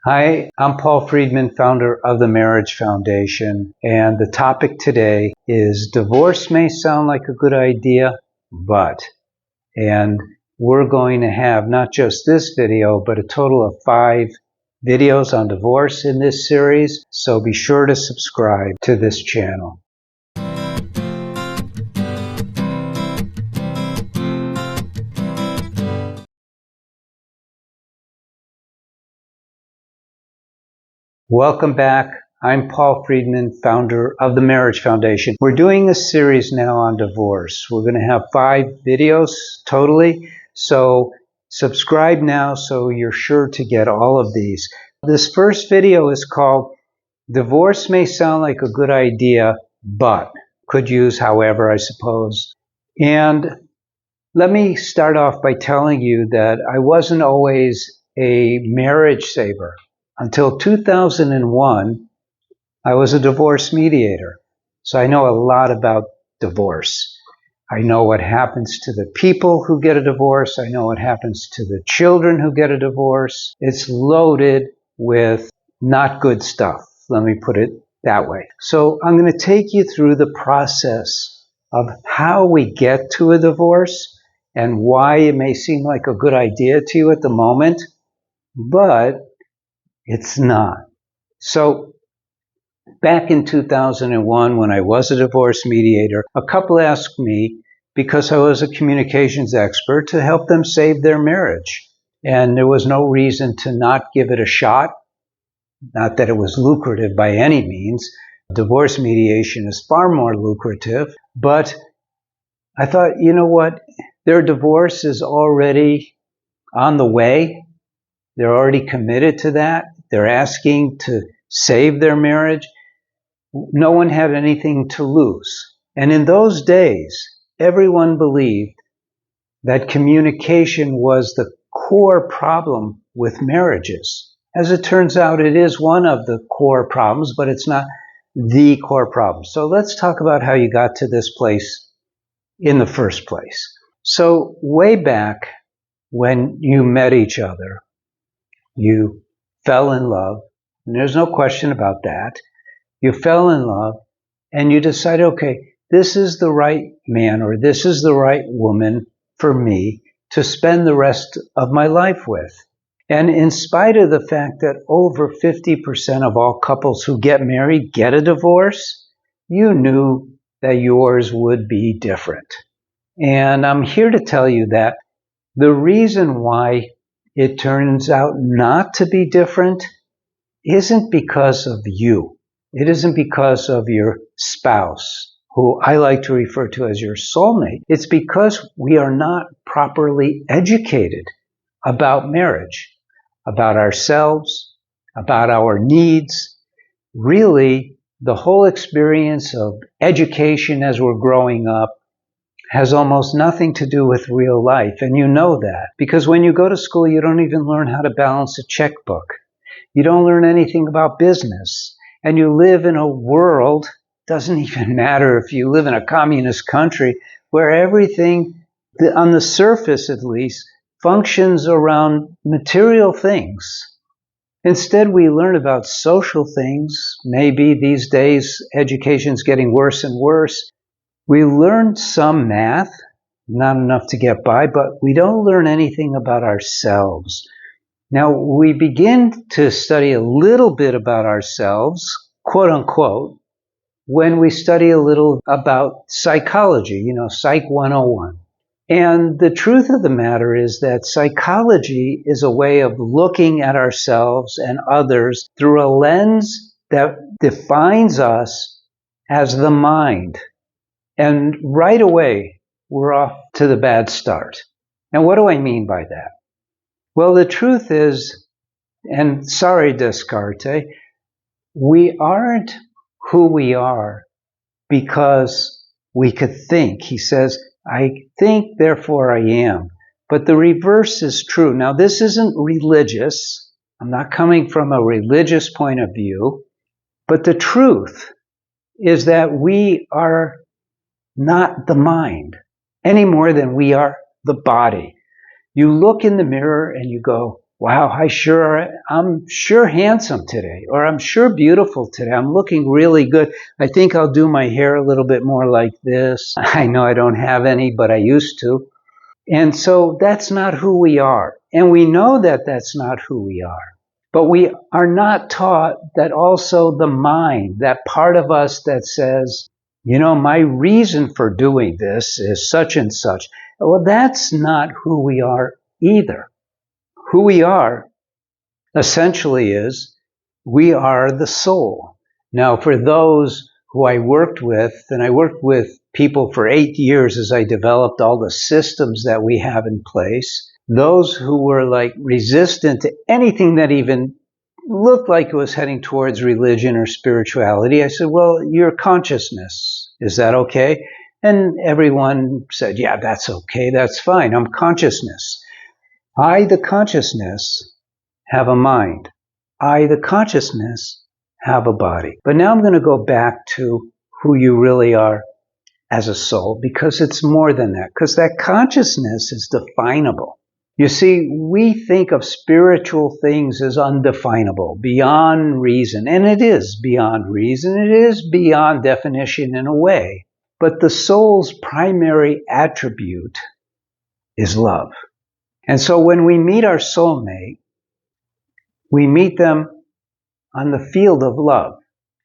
Hi, I'm Paul Friedman, founder of the Marriage Foundation, and the topic today is divorce may sound like a good idea, and we're going to have not just this video, but a total of 5 videos on divorce in this series, so be sure to subscribe to this channel. Welcome back. I'm Paul Friedman, founder of the Marriage Foundation. We're doing a series now on divorce. We're going to have 5 videos totally, so subscribe now so you're sure to get all of these. This first video is called Divorce May Sound Like a Good Idea, but could use however, I suppose. And let me start off by telling you that I wasn't always a marriage saver. Until 2001, I was a divorce mediator, so I know a lot about divorce. I know what happens to the people who get a divorce. I know what happens to the children who get a divorce. It's loaded with not good stuff, let me put it that way. So I'm going to take you through the process of how we get to a divorce and why it may seem like a good idea to you at the moment, but it's not. So back in 2001, when I was a divorce mediator, a couple asked me, because I was a communications expert, to help them save their marriage. And there was no reason to not give it a shot. Not that it was lucrative by any means. Divorce mediation is far more lucrative. But I thought, you know what? Their divorce is already on the way. They're already committed to that. They're asking to save their marriage. No one had anything to lose. And in those days, everyone believed that communication was the core problem with marriages. As it turns out, it is one of the core problems, but it's not the core problem. So let's talk about how you got to this place in the first place. So way back when you met each other, you fell in love, and there's no question about that. You fell in love, and you decided, okay, this is the right man or this is the right woman for me to spend the rest of my life with. And in spite of the fact that over 50% of all couples who get married get a divorce, you knew that yours would be different. And I'm here to tell you that the reason why it turns out not to be different isn't because of you. It isn't because of your spouse, who I like to refer to as your soulmate. It's because we are not properly educated about marriage, about ourselves, about our needs. Really, the whole experience of education as we're growing up has almost nothing to do with real life. And you know that because when you go to school, you don't even learn how to balance a checkbook. You don't learn anything about business. And you live in a world, doesn't even matter if you live in a communist country, where everything, on the surface at least, functions around material things. Instead, we learn about social things. Maybe these days, education's getting worse and worse. We learn some math, not enough to get by, but we don't learn anything about ourselves. Now, we begin to study a little bit about ourselves, quote unquote, when we study a little about psychology, Psych 101. And the truth of the matter is that psychology is a way of looking at ourselves and others through a lens that defines us as the mind. And right away, we're off to the bad start. Now, what do I mean by that? Well, the truth is, and sorry, Descartes, we aren't who we are because we could think. He says, I think, therefore I am. But the reverse is true. Now, this isn't religious. I'm not coming from a religious point of view. But the truth is that we are not the mind any more than we are the body. You look in the mirror and you go, wow, I'm sure handsome today, or I'm sure beautiful today. I'm looking really good. I think I'll do my hair a little bit more like this. I know I don't have any, but I used to. And so that's not who we are. And we know that that's not who we are. But we are not taught that also the mind, that part of us that says, my reason for doing this is such and such. Well, that's not who we are either. Who we are essentially is we are the soul. Now, for those who I worked with, and I worked with people for 8 years as I developed all the systems that we have in place, those who were like resistant to anything that even looked like it was heading towards religion or spirituality, I said, well, your consciousness, is that okay? And everyone said, yeah, that's okay, that's fine, I'm consciousness. I, the consciousness, have a mind. I, the consciousness, have a body. But now I'm going to go back to who you really are as a soul, because it's more than that, because that consciousness is definable. You see, we think of spiritual things as undefinable, beyond reason, and it is beyond reason, it is beyond definition in a way. But the soul's primary attribute is love. And so when we meet our soulmate, we meet them on the field of love.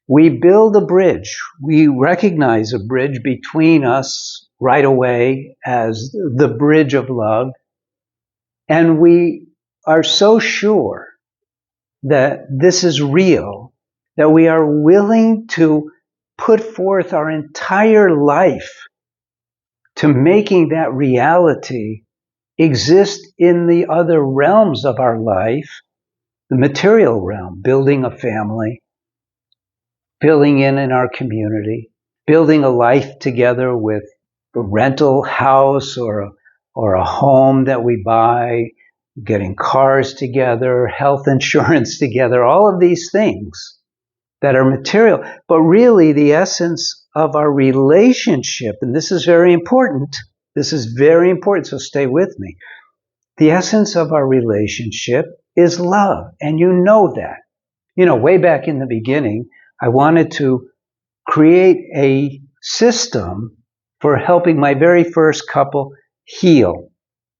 We build a bridge. We recognize a bridge between us right away as the bridge of love. And we are so sure that this is real that we are willing to put forth our entire life to making that reality exist in the other realms of our life, the material realm, building a family, filling in our community, building a life together with a rental house or a home that we buy, getting cars together, health insurance together, all of these things that are material. But really the essence of our relationship, and this is very important, so stay with me. The essence of our relationship is love, and you know that. Way back in the beginning, I wanted to create a system for helping my very first couple heal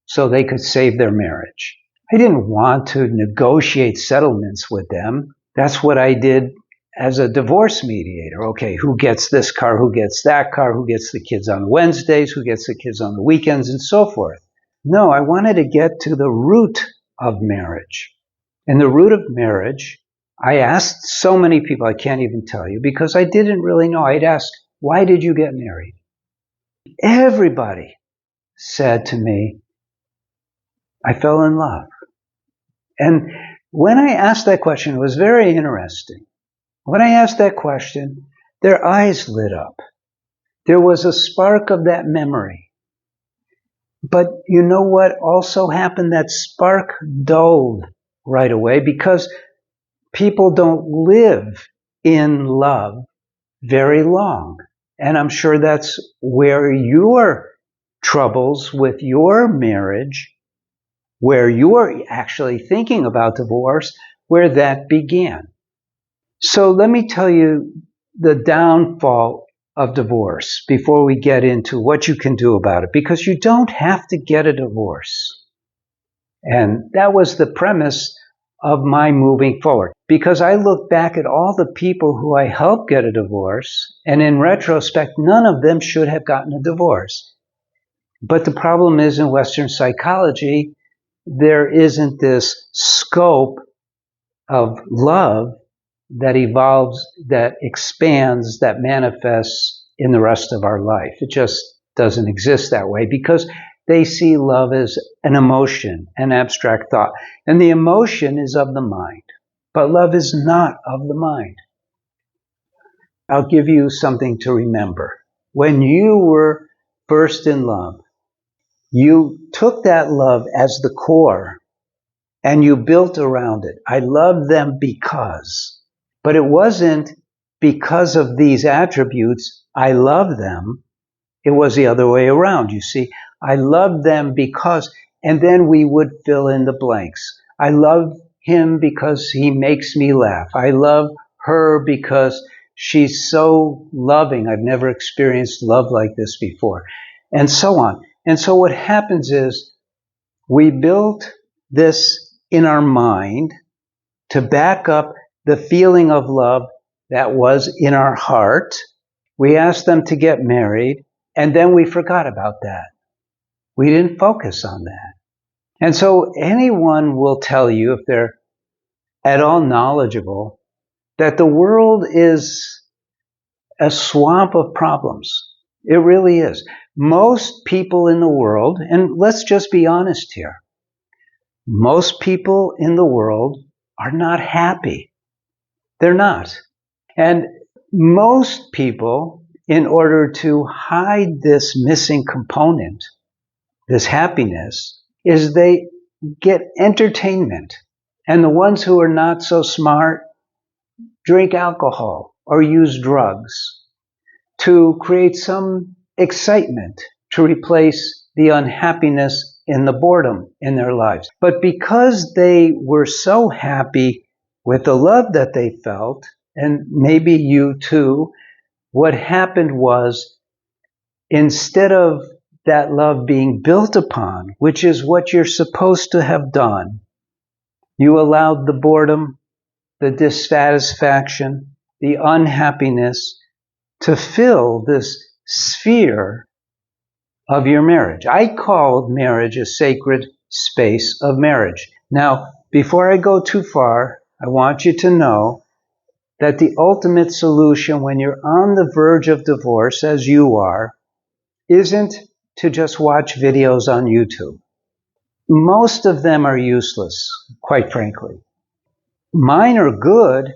so they could save their marriage. I didn't want to negotiate settlements with them. That's what I did as a divorce mediator. Okay, who gets this car, who gets that car, who gets the kids on Wednesdays, who gets the kids on the weekends, and so forth. No, I wanted to get to the root of marriage. And the root of marriage, I asked so many people, I can't even tell you, because I didn't really know. I'd ask, why did you get married? Everybody said to me, I fell in love. And when I asked that question, it was very interesting. When I asked that question, their eyes lit up. There was a spark of that memory. But you know what also happened? That spark dulled right away because people don't live in love very long. And I'm sure that's where your troubles with your marriage, where you're actually thinking about divorce, where that began. So let me tell you the downfall of divorce before we get into what you can do about it, because you don't have to get a divorce. And that was the premise of my moving forward, because I look back at all the people who I helped get a divorce, and in retrospect, none of them should have gotten a divorce. But the problem is, in Western psychology, there isn't this scope of love that evolves, that expands, that manifests in the rest of our life. It just doesn't exist that way because they see love as an emotion, an abstract thought. And the emotion is of the mind, but love is not of the mind. I'll give you something to remember. When you were first in love, you took that love as the core and you built around it. I love them because. But it wasn't because of these attributes, I love them. It was the other way around, you see. I love them because, and then we would fill in the blanks. I love him because he makes me laugh. I love her because she's so loving. I've never experienced love like this before. And so on. And so what happens is we built this in our mind to back up the feeling of love that was in our heart. We asked them to get married, and then we forgot about that. We didn't focus on that. And so anyone will tell you, if they're at all knowledgeable, that the world is a swamp of problems. It really is. Most people in the world, and let's just be honest here, most people in the world are not happy. They're not. And most people, in order to hide this missing component, this happiness, is they get entertainment. And the ones who are not so smart drink alcohol or use drugs to create some excitement to replace the unhappiness and the boredom in their lives. But because they were so happy with the love that they felt, and maybe you too, what happened was, instead of that love being built upon, which is what you're supposed to have done, you allowed the boredom, the dissatisfaction, the unhappiness to fill this sphere of your marriage. I call marriage a sacred space of marriage. Now, before I go too far, I want you to know that the ultimate solution when you're on the verge of divorce, as you are, isn't to just watch videos on YouTube. Most of them are useless, quite frankly. Mine are good,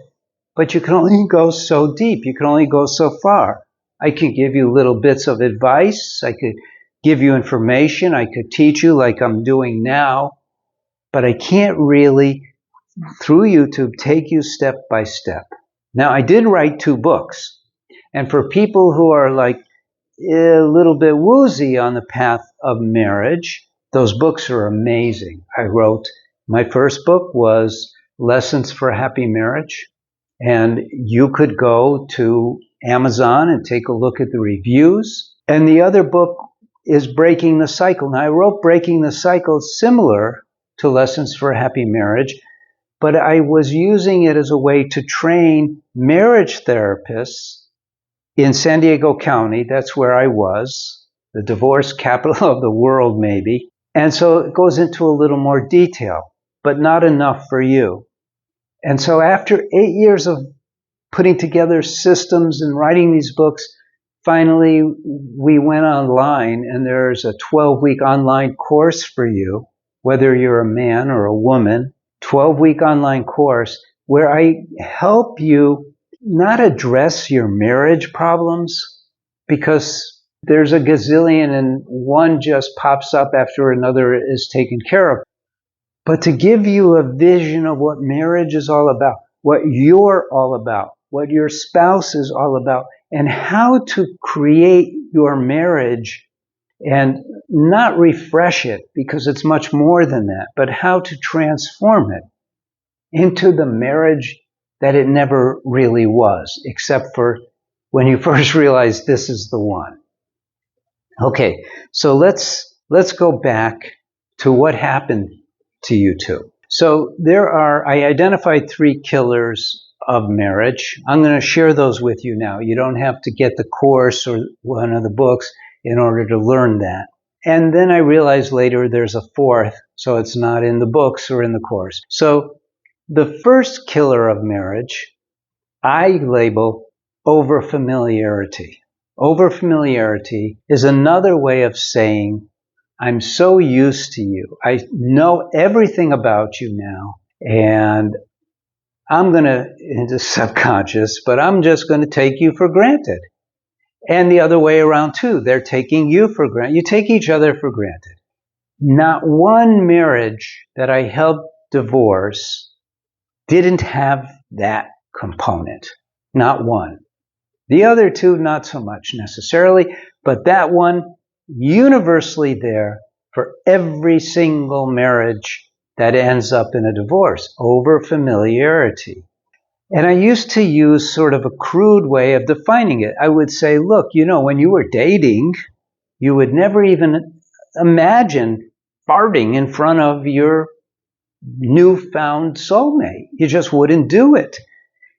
but you can only go so deep. You can only go so far. I can give you little bits of advice. I could give you information. I could teach you like I'm doing now. But I can't really, through YouTube, take you step by step. Now, I did write 2 books. And for people who are like a little bit woozy on the path of marriage, those books are amazing. I wrote, my first book was Lessons for a Happy Marriage. And you could go to Amazon and take a look at the reviews. And the other book is Breaking the Cycle. Now, I wrote Breaking the Cycle similar to Lessons for a Happy Marriage, but I was using it as a way to train marriage therapists in San Diego County. That's where I was, the divorce capital of the world, maybe. And so it goes into a little more detail, but not enough for you. And so after 8 years of putting together systems and writing these books, finally we went online, and there's a 12-week online course for you, whether you're a man or a woman, 12-week online course where I help you not address your marriage problems, because there's a gazillion and one just pops up after another is taken care of, but to give you a vision of what marriage is all about, what you're all about, what your spouse is all about, and how to create your marriage and not refresh it, because it's much more than that, but how to transform it into the marriage that it never really was, except for when you first realize this is the one. Okay, so let's go back to what happened to you two. So I identified 3 killers of marriage. I'm going to share those with you now. You don't have to get the course or one of the books in order to learn that. And then I realized later there's a 4th, so it's not in the books or in the course. So the first killer of marriage, I label overfamiliarity. Overfamiliarity is another way of saying, I'm so used to you. I know everything about you now, and I'm going to, it's subconscious, but I'm just going to take you for granted. And the other way around too. They're taking you for granted. You take each other for granted. Not one marriage that I helped divorce didn't have that component. Not one. The other 2, not so much necessarily, but that one universally there for every single marriage that ends up in a divorce over familiarity. And I used to use sort of a crude way of defining it. I would say, look, when you were dating, you would never even imagine farting in front of your newfound soulmate. You just wouldn't do it.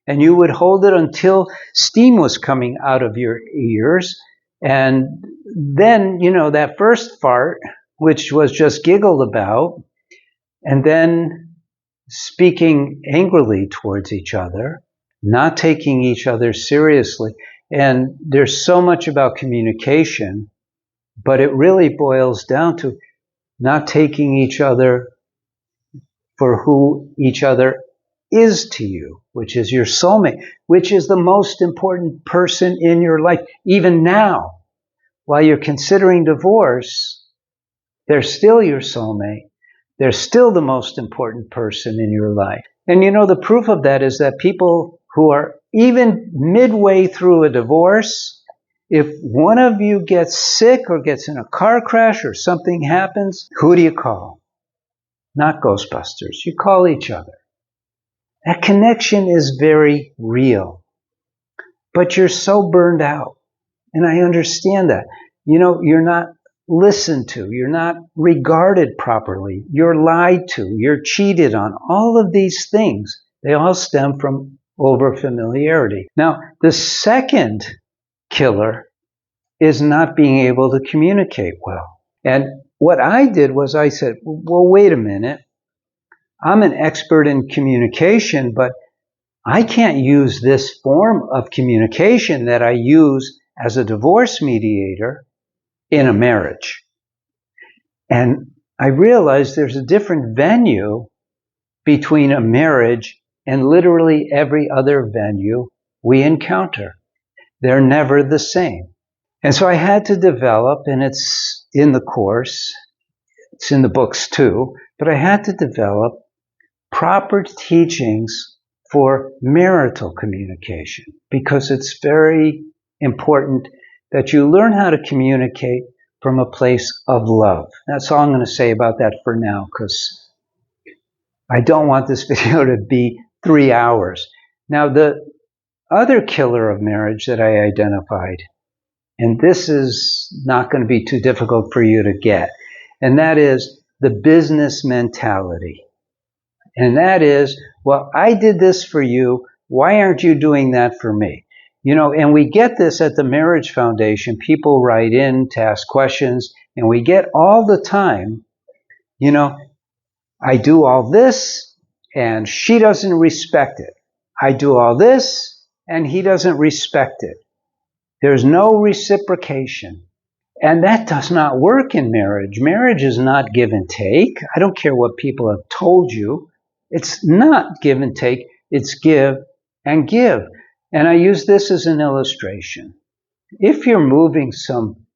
And you would hold it until steam was coming out of your ears. And then, that first fart, which was just giggled about, and then speaking angrily towards each other, not taking each other seriously. And there's so much about communication, but it really boils down to not taking each other for who each other is to you, which is your soulmate, which is the most important person in your life. Even now, while you're considering divorce, they're still your soulmate. They're still the most important person in your life. And the proof of that is that people who are even midway through a divorce, if one of you gets sick or gets in a car crash or something happens, who do you call? Not Ghostbusters. You call each other. That connection is very real. But you're so burned out. And I understand that. You're not listened to. You're not regarded properly. You're lied to. You're cheated on. All of these things, they all stem from overfamiliarity. Now, the second killer is not being able to communicate well. And what I did was I said, well, wait a minute. I'm an expert in communication, but I can't use this form of communication that I use as a divorce mediator in a marriage. And I realized there's a different venue between a marriage and literally every other venue we encounter. They're never the same. And so I had to develop, and it's in the course, it's in the books too, but I had to develop proper teachings for marital communication, because it's very important that you learn how to communicate from a place of love. That's all I'm going to say about that for now, because I don't want this video to be 3 hours. Now, the other killer of marriage that I identified, and this is not going to be too difficult for you to get, and that is the business mentality. And that is, well, I did this for you. Why aren't you doing that for me? And we get this at the Marriage Foundation. People write in to ask questions, and we get all the time, I do all this, and she doesn't respect it. I do all this, and he doesn't respect it. There's no reciprocation. And that does not work in marriage. Marriage is not give and take. I don't care what people have told you. It's not give and take. It's give and give. And I use this as an illustration. If you're moving some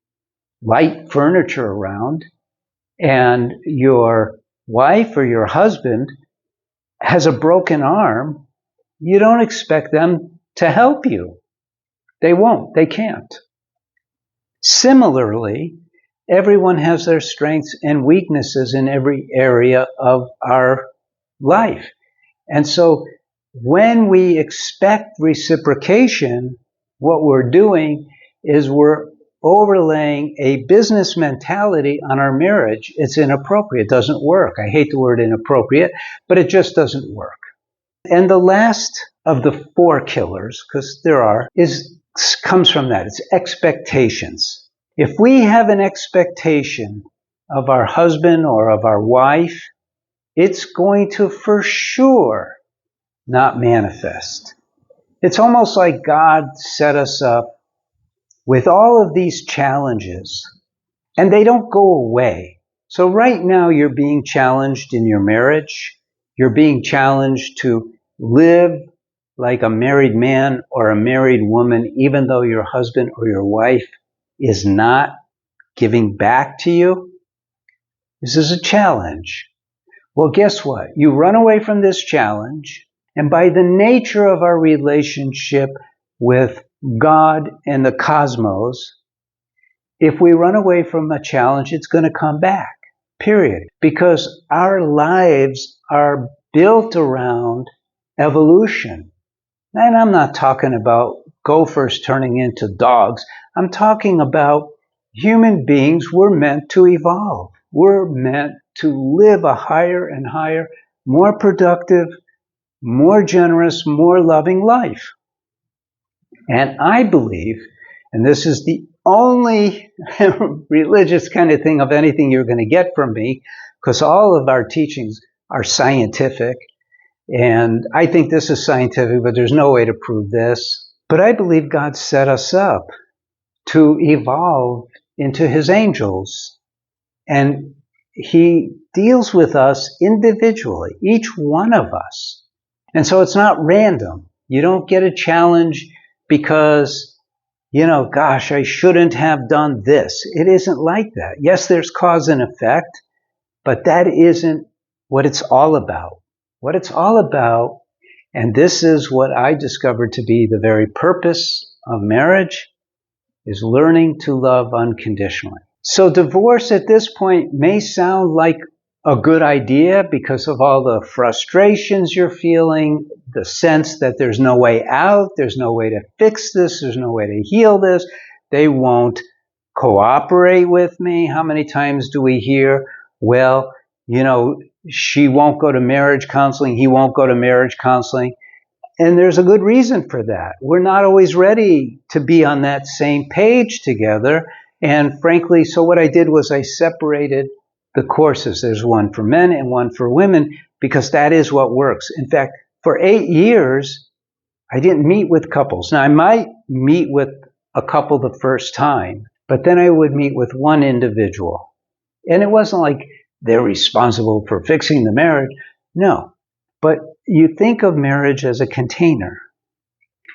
light furniture around and your wife or your husband has a broken arm, you don't expect them to help you. They won't. They can't. Similarly, everyone has their strengths and weaknesses in every area of our life. And so when we expect reciprocation, what we're doing is we're overlaying a business mentality on our marriage. It's inappropriate. It doesn't work. I hate the word inappropriate, but it just doesn't work. And the last of the 4 killers, because there are, comes from that. It's expectations. If we have an expectation of our husband or of our wife, it's going to for sure not manifest. It's almost like God set us up with all of these challenges, and they don't go away. So right now you're being challenged in your marriage. You're being challenged to live like a married man or a married woman, even though your husband or your wife is not giving back to you. This is a challenge. Well, guess what? You run away from this challenge, and by the nature of our relationship with God and the cosmos, if we run away from a challenge, it's going to come back. period. Because our lives are built around evolution. And I'm not talking about gophers turning into dogs. I'm talking about human beings were meant to evolve. We're meant to live a higher and higher, more productive, more generous, more loving life. And I believe, and this is the only religious kind of thing of anything you're going to get from me, because all of our teachings are scientific, and I think this is scientific, but there's no way to prove this. But I believe God set us up to evolve into his angels. And he deals with us individually, each one of us. And so it's not random. You don't get a challenge because, gosh, I shouldn't have done this. It isn't like that. Yes, there's cause and effect, but that isn't what it's all about. What it's all about, and this is what I discovered to be the very purpose of marriage, is learning to love unconditionally. So divorce at this point may sound like a good idea because of all the frustrations you're feeling, the sense that there's no way out, there's no way to fix this, there's no way to heal this, they won't cooperate with me. How many times do we hear, well, she won't go to marriage counseling, he won't go to marriage counseling. And there's a good reason for that. We're not always ready to be on that same page together. And frankly, so what I did was I separated the courses. There's one for men and one for women, because that is what works. In fact, for 8 years, I didn't meet with couples. Now, I might meet with a couple the first time, but then I would meet with one individual. And it wasn't like they're responsible for fixing the marriage. No. But you think of marriage as a container.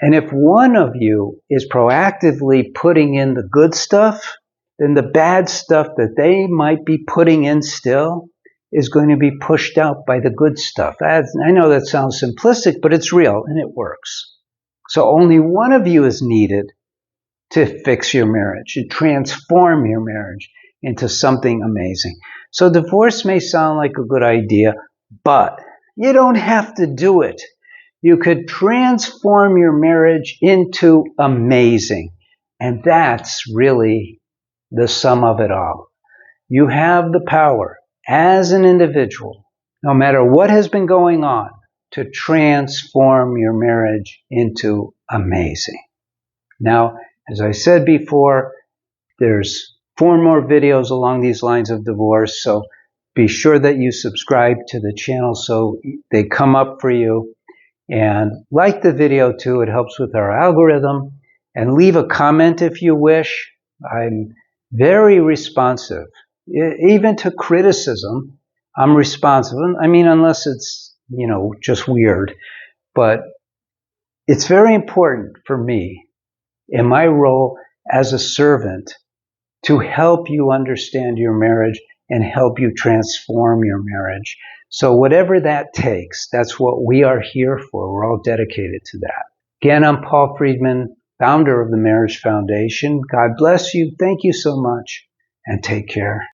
And if one of you is proactively putting in the good stuff, then the bad stuff that they might be putting in still is going to be pushed out by the good stuff. I know that sounds simplistic, but it's real and it works. So only one of you is needed to fix your marriage and transform your marriage into something amazing. So divorce may sound like a good idea, but you don't have to do it. You could transform your marriage into amazing. And that's really the sum of it all. You have the power as an individual, no matter what has been going on, to transform your marriage into amazing. Now, as I said before, there's 4 more videos along these lines of divorce, so be sure that you subscribe to the channel so they come up for you. And like the video too, it helps with our algorithm. And leave a comment if you wish. I'm very responsive. Even to criticism, I'm responsive. I mean, unless it's, just weird. But it's very important for me in my role as a servant to help you understand your marriage and help you transform your marriage. So whatever that takes, that's what we are here for. We're all dedicated to that. Again, I'm Paul Friedman, founder of the Marriage Foundation. God bless you. Thank you so much, and take care.